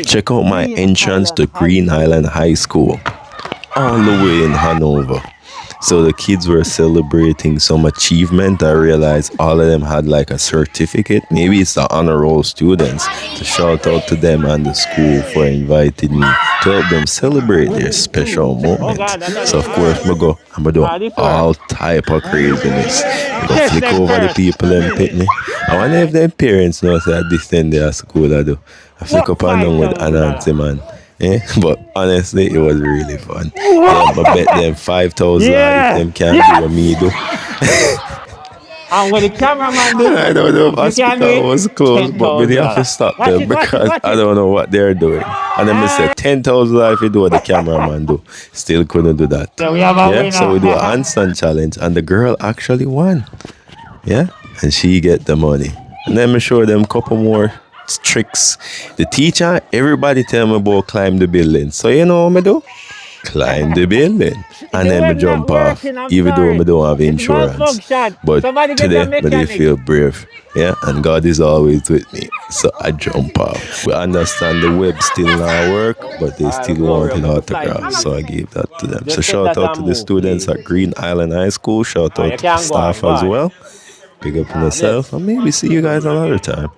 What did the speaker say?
Check out my entrance to Green Island High School, all the way in Hanover. So the kids were celebrating some achievement. I realized all of them had like a certificate. Maybe it's the honor roll students. To shout out to them and the school for inviting me to help them celebrate their special moment. So of course I'm gonna do all type of craziness. I go flick over the people and pick me. I wonder if their parents know say this thing they at school I do. I flick up and down with Anansi-Man. Eh? But honestly, it was really fun. I bet them 5,000 if them can't do what me do. And when the cameraman do, I don't know if you can do hospital it, was closed, but we have to stop them because I don't know what they're doing. And then I said 10,000 if you do what the cameraman do. Still couldn't do that. So we have a winner. So we do a handstand challenge and the girl actually won. Yeah? And she get the money. And then I show them a couple more tricks. The teacher, everybody tell me about climb the building. So you know what I do? Climb the building. And then I jump off. Even though I don't have insurance. But today I feel brave. Yeah, and God is always with me. So I jump off. We understand the web still not work, but they still wanted autographs. So I gave that to them. So shout out to the students at Green Island High School. Shout out to the staff as well. Big up on yourself. And maybe see you guys another time.